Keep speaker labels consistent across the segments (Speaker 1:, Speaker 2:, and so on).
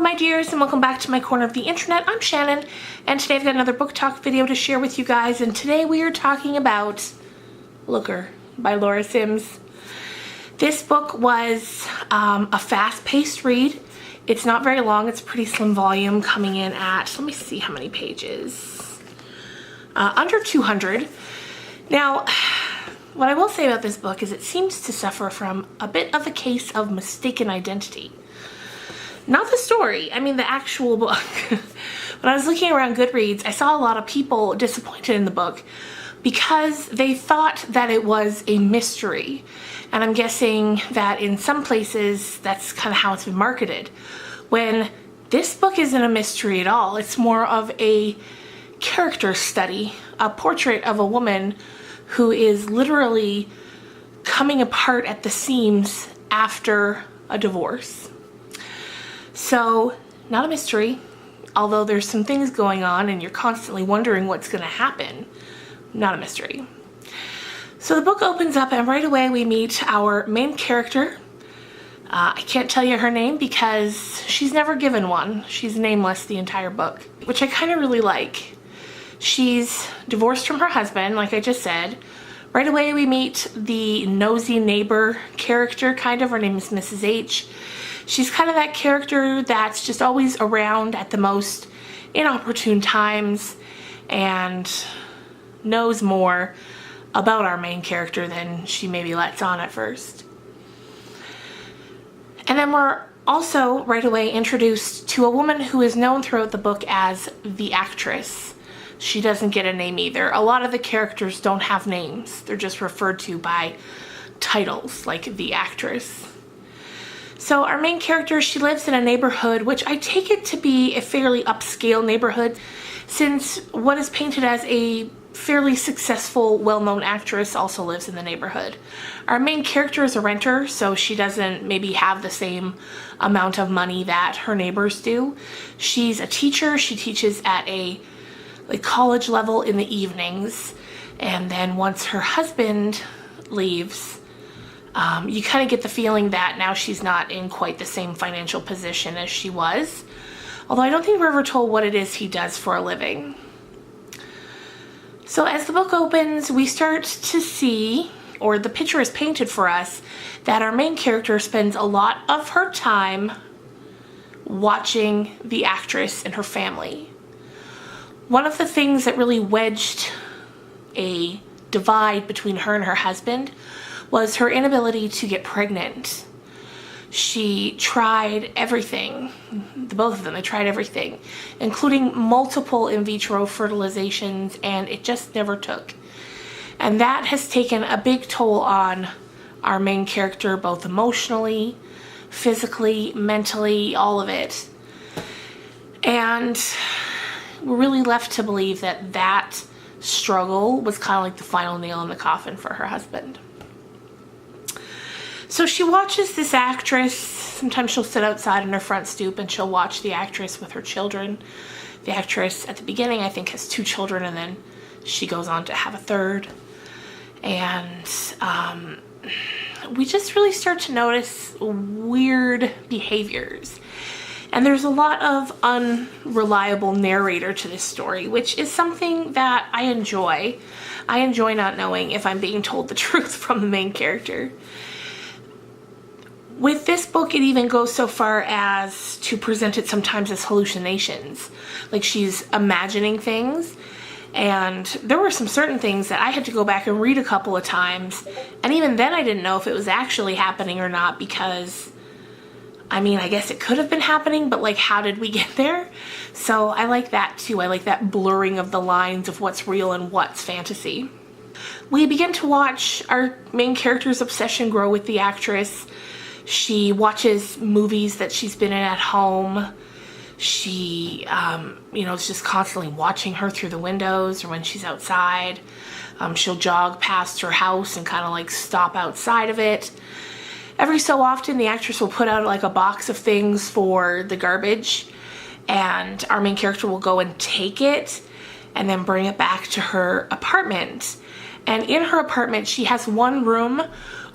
Speaker 1: my dears, and welcome back to my corner of the internet. I'm Shannon, and today I've got another book talk video to share with you guys, and today we are talking about Looker by Laura Sims. This book was a fast-paced read. It's not very long. It's a pretty slim volume, coming in at, let me see how many pages. Under 200. Now, what I will say about this book is it seems to suffer from a bit of a case of mistaken identity. Not the story, I mean the actual book. When I was looking around Goodreads, I saw a lot of people disappointed in the book because they thought that it was a mystery. And I'm guessing that in some places that's kind of how it's been marketed. When this book isn't a mystery at all, it's more of a character study, a portrait of a woman who is literally coming apart at the seams after a divorce. So, not a mystery, although there's some things going on and you're constantly wondering what's going to happen. Not a mystery. So the book opens up and right away we meet our main character. I can't tell you her name because she's never given one. She's nameless the entire book, which I kind of really like. She's divorced from her husband, like I just said. Right away we meet the nosy neighbor character, kind of. Her name is Mrs. H. She's kind of that character that's just always around at the most inopportune times and knows more about our main character than she maybe lets on at first. And then we're also right away introduced to a woman who is known throughout the book as the actress. She doesn't get a name either. A lot of the characters don't have names. They're just referred to by titles like the actress. So our main character, she lives in a neighborhood which I take it to be a fairly upscale neighborhood, since what is painted as a fairly successful, well-known actress also lives in the neighborhood. Our main character is a renter, so she doesn't maybe have the same amount of money that her neighbors do. She's a teacher. She teaches at a college level in the evenings, and then once her husband leaves, you kind of get the feeling that now she's not in quite the same financial position as she was. Although I don't think we're ever told what it is he does for a living. So as the book opens, we start to see, or the picture is painted for us, that our main character spends a lot of her time watching the actress and her family. One of the things that really wedged a divide between her and her husband was her inability to get pregnant. She tried everything, the both of them, they tried everything, including multiple in vitro fertilizations, and it just never took. And that has taken a big toll on our main character, both emotionally, physically, mentally, all of it. And we're really left to believe that that struggle was kind of like the final nail in the coffin for her husband. So she watches this actress. Sometimes she'll sit outside on her front stoop and she'll watch the actress with her children. The actress at the beginning, I think, has 2 children, and then she goes on to have a third. And we just really start to notice weird behaviors. And there's a lot of unreliable narrator to this story, which is something that I enjoy. I enjoy not knowing if I'm being told the truth from the main character. With this book, it even goes so far as to present it sometimes as hallucinations. Like she's imagining things, and there were some certain things that I had to go back and read a couple of times, and even then I didn't know if it was actually happening or not, because I mean, I guess it could have been happening, but like, how did we get there? So I like that too. I like that blurring of the lines of what's real and what's fantasy. We begin to watch our main character's obsession grow with the actress. She watches movies that she's been in at home. She, is just constantly watching her through the windows or when she's outside. She'll jog past her house and kind of like stop outside of it. Every so often, the actress will put out like a box of things for the garbage, and our main character will go and take it and then bring it back to her apartment. And in her apartment, she has one room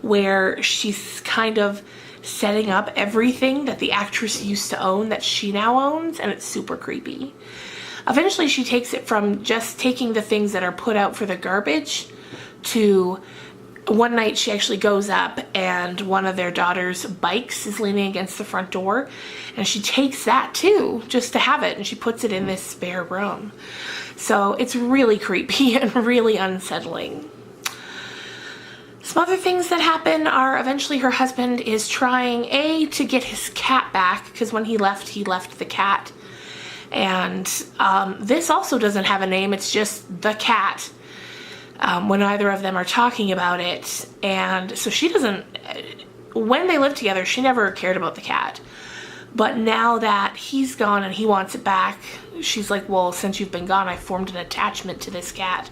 Speaker 1: where she's kind of setting up everything that the actress used to own that she now owns, and it's super creepy. Eventually she takes it from just taking the things that are put out for the garbage to one night she actually goes up and one of their daughter's bikes is leaning against the front door, and she takes that too just to have it, and she puts it in this spare room. So it's really creepy and really unsettling. Some other things that happen are eventually her husband is trying to get his cat back, because when he left the cat. And this also doesn't have a name, it's just the cat when either of them are talking about it. And so she doesn't, when they lived together, she never cared about the cat. But now that he's gone and he wants it back, she's like, well, since you've been gone, I formed an attachment to this cat.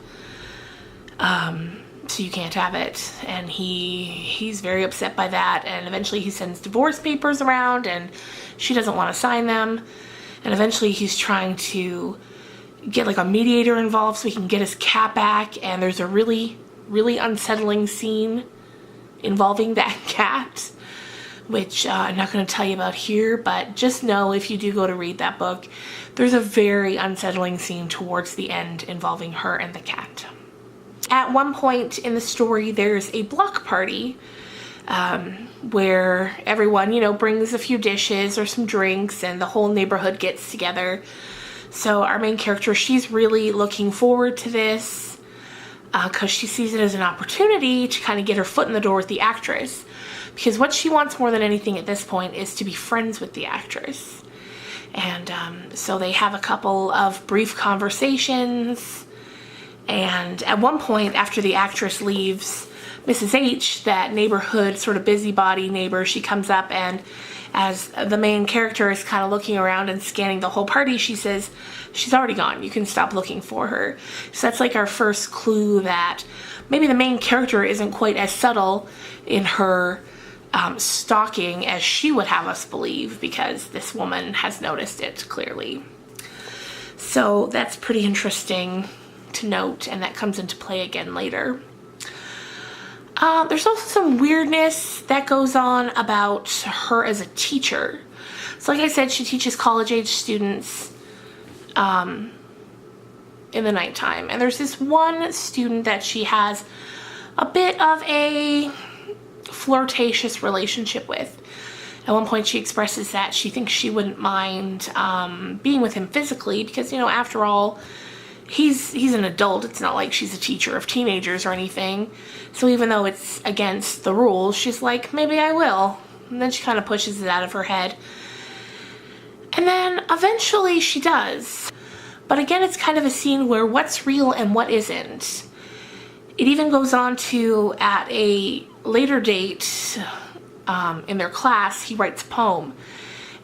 Speaker 1: So you can't have it. And he's very upset by that, and eventually he sends divorce papers around and she doesn't want to sign them. And eventually he's trying to get like a mediator involved so he can get his cat back, and there's a really, really unsettling scene involving that cat, which I'm not going to tell you about here, but just know if you do go to read that book, there's a very unsettling scene towards the end involving her and the cat. At one point in the story, there's a block party where everyone, you know, brings a few dishes or some drinks and the whole neighborhood gets together. So our main character, she's really looking forward to this because she sees it as an opportunity to kind of get her foot in the door with the actress. Because what she wants more than anything at this point is to be friends with the actress. And so they have a couple of brief conversations. And at one point, after the actress leaves, Mrs. H, that neighborhood sort of busybody neighbor, she comes up, and as the main character is kind of looking around and scanning the whole party, she says, she's already gone, you can stop looking for her. So that's like our first clue that maybe the main character isn't quite as subtle in her stalking as she would have us believe, because this woman has noticed it clearly. So that's pretty interesting to note, and that comes into play again later. There's also some weirdness that goes on about her as a teacher. So like I said, she teaches college-age students in the nighttime. And there's this one student that she has a bit of a flirtatious relationship with. At one point she expresses that she thinks she wouldn't mind being with him physically because, you know, after all, he's an adult. It's not like she's a teacher of teenagers or anything. So even though it's against the rules, she's like, maybe I will. And then she kind of pushes it out of her head. And then eventually she does. But again, it's kind of a scene where what's real and what isn't. It even goes on to, at a later date in their class, he writes a poem.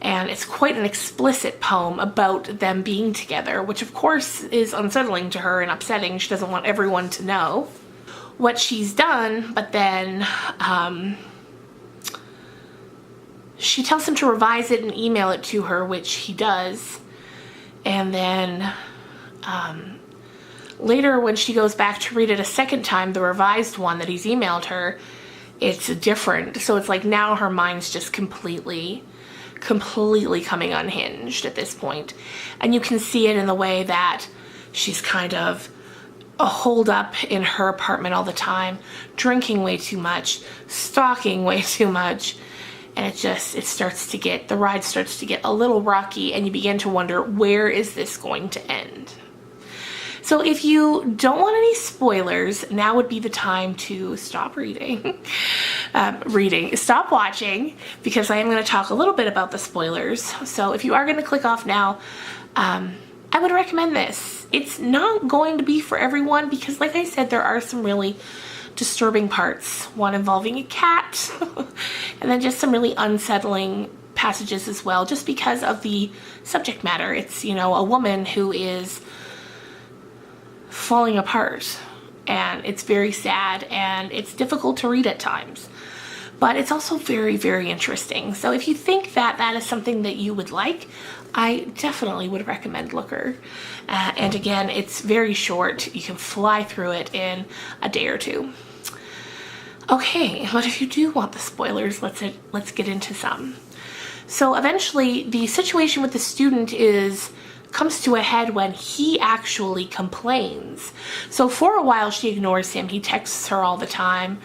Speaker 1: And it's quite an explicit poem about them being together, which of course is unsettling to her and upsetting. She doesn't want everyone to know what she's done, but then she tells him to revise it and email it to her, which he does. And then later when she goes back to read it a second time, the revised one that he's emailed her, it's different. So it's like now her mind's just completely coming unhinged at this point. And you can see it in the way that she's kind of holed up in her apartment all the time, drinking way too much, stalking way too much, and the ride starts to get a little rocky, and you begin to wonder, where is this going to end? So if you don't want any spoilers, now would be the time to stop reading. Stop watching, because I am going to talk a little bit about the spoilers. So if you are going to click off now, I would recommend this. It's not going to be for everyone because, like I said, there are some really disturbing parts. One involving a cat, and then just some really unsettling passages as well, just because of the subject matter. It's, you know, a woman who is falling apart, and it's very sad, and it's difficult to read at times, but it's also very, very interesting. So if you think that that is something that you would like, I definitely would recommend Looker. And again, it's very short. You can fly through it in a day or two. Okay, but if you do want the spoilers, let's get into some. So eventually the situation with the student comes to a head when he actually complains. So for a while she ignores him. He texts her all the time,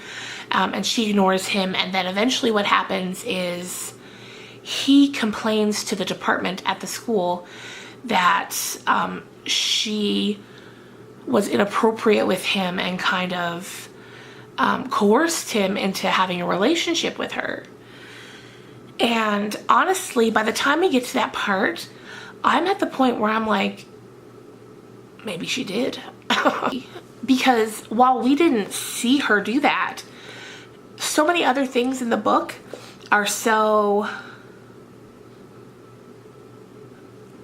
Speaker 1: and she ignores him, and then eventually what happens is he complains to the department at the school that she was inappropriate with him and kind of coerced him into having a relationship with her. And honestly, by the time we get to that part, I'm at the point where I'm like, maybe she did. Because while we didn't see her do that, so many other things in the book are so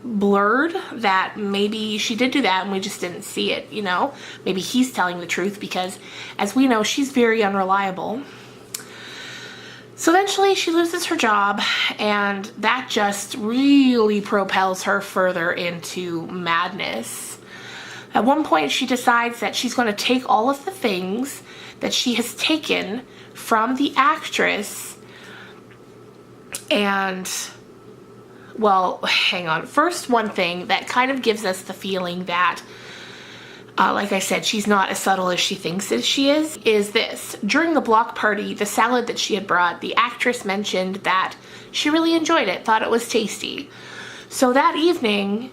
Speaker 1: blurred that maybe she did do that and we just didn't see it, you know? Maybe he's telling the truth, because as we know, she's very unreliable. So eventually she loses her job, and that just really propels her further into madness. At one point she decides that she's going to take all of the things that she has taken from the actress and, well, hang on. First, one thing that kind of gives us the feeling that, like I said, she's not as subtle as she thinks that she is this. During the block party, the salad that she had brought, the actress mentioned that she really enjoyed it, thought it was tasty. So that evening,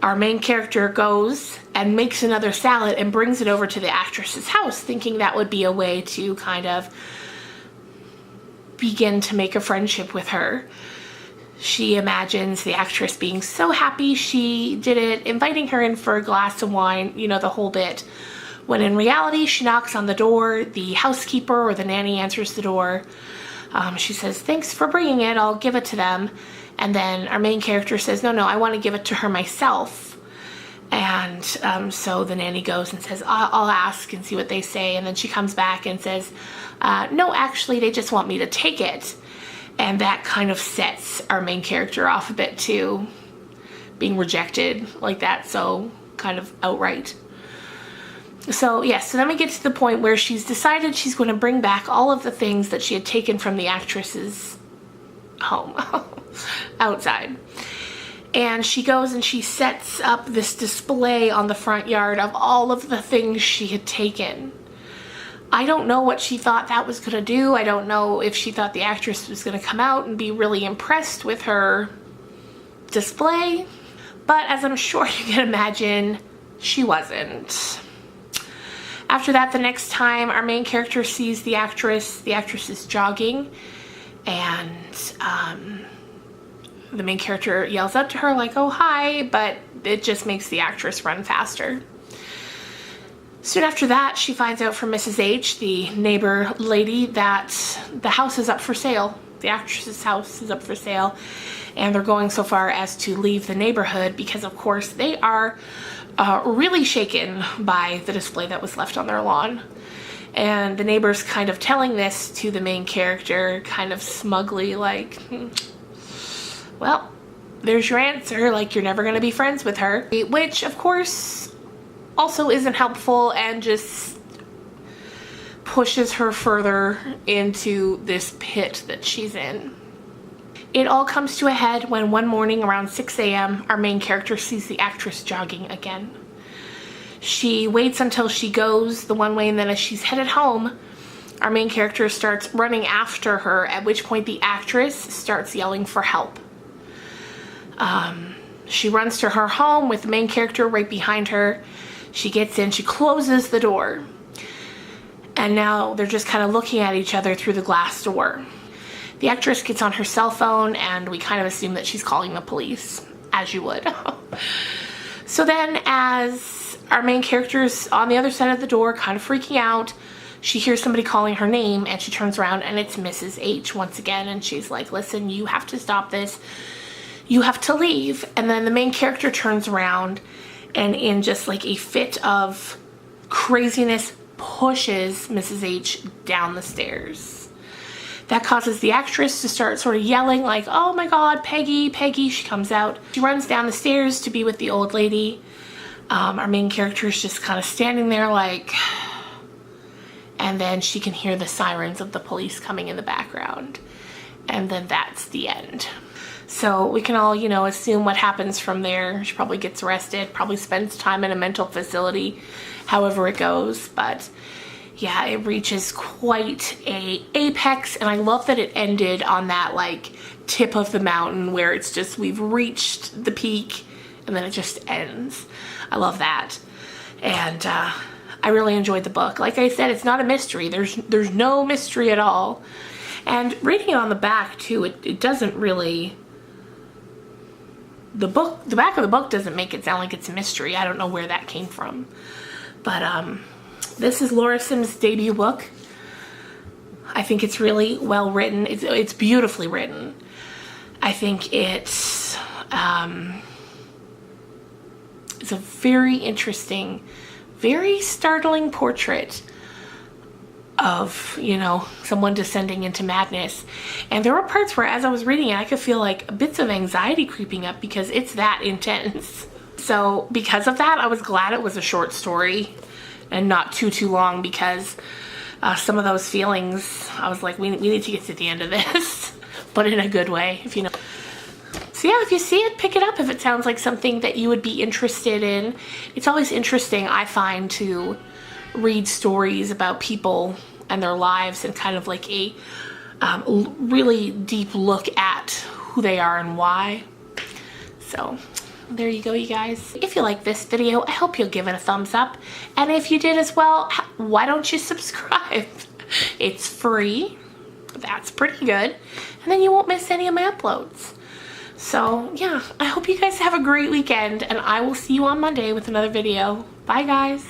Speaker 1: our main character goes and makes another salad and brings it over to the actress's house, thinking that would be a way to kind of begin to make a friendship with her. She imagines the actress being so happy she did it, inviting her in for a glass of wine, you know, the whole bit. When in reality, she knocks on the door, the housekeeper or the nanny answers the door. She says, "Thanks for bringing it, I'll give it to them." And then our main character says, no, I want to give it to her myself. And so the nanny goes and says, I'll ask and see what they say. And then she comes back and says, no, actually, they just want me to take it. And that kind of sets our main character off a bit too, being rejected like that, so kind of outright. So yes, so then we get to the point where she's decided she's going to bring back all of the things that she had taken from the actress's home outside. And she goes and she sets up this display on the front yard of all of the things she had taken. I don't know what she thought that was going to do. I don't know if she thought the actress was going to come out and be really impressed with her display. But as I'm sure you can imagine, she wasn't. After that, the next time our main character sees the actress is jogging, and the main character yells out to her like, "Oh, hi," but it just makes the actress run faster. Soon after that, she finds out from Mrs. H, the neighbor lady, that the house is up for sale. The actress's house is up for sale, and they're going so far as to leave the neighborhood because, of course, they are really shaken by the display that was left on their lawn. And the neighbor's kind of telling this to the main character, kind of smugly, like, well, there's your answer, like, you're never going to be friends with her. Which, of course, also isn't helpful and just pushes her further into this pit that she's in. It all comes to a head when one morning around 6 a.m. our main character sees the actress jogging again. She waits until she goes the one way, and then as she's headed home, our main character starts running after her, at which point the actress starts yelling for help. She runs to her home with the main character right behind her. She gets in, she closes the door, and now they're just kind of looking at each other through the glass door. The actress gets on her cell phone, and we kind of assume that she's calling the police, as you would. So then, as our main character's on the other side of the door, kind of freaking out, she hears somebody calling her name, and she turns around, and it's Mrs. H once again, and she's like, "Listen, you have to stop this. You have to leave." And then the main character turns around, and in just like a fit of craziness, pushes Mrs. H down the stairs. That causes the actress to start sort of yelling like, "Oh my God, Peggy, Peggy." She comes out. She runs down the stairs to be with the old lady. Our main character is just kind of standing there like, and then she can hear the sirens of the police coming in the background, and then that's the end. So we can all, you know, assume what happens from there. She probably gets arrested, probably spends time in a mental facility, however it goes. But yeah, it reaches quite a apex, and I love that it ended on that like tip of the mountain where it's just, we've reached the peak and then it just ends. I love that. And I really enjoyed the book. Like I said, it's not a mystery. There's no mystery at all. And reading it on the back too, it doesn't really, the back of the book doesn't make it sound like it's a mystery. I don't know where that came from. But this is Laura Sims' debut book. I think it's really well written. It's beautifully written. I think it's a very interesting, very startling portrait of, you know, someone descending into madness. And there were parts where as I was reading it, I could feel like bits of anxiety creeping up because it's that intense. So because of that, I was glad it was a short story and not too long, because some of those feelings, I was like, we need to get to the end of this, but in a good way, if you know. So yeah, if you see it, pick it up if it sounds like something that you would be interested in. It's always interesting, I find, to read stories about people and their lives and kind of like a really deep look at who they are and why. So there you go, you guys. If you like this video, I hope you'll give it a thumbs up. And if you did as well, why don't you subscribe? It's free. That's pretty good. And then you won't miss any of my uploads. So yeah, I hope you guys have a great weekend, and I will see you on Monday with another video. Bye guys.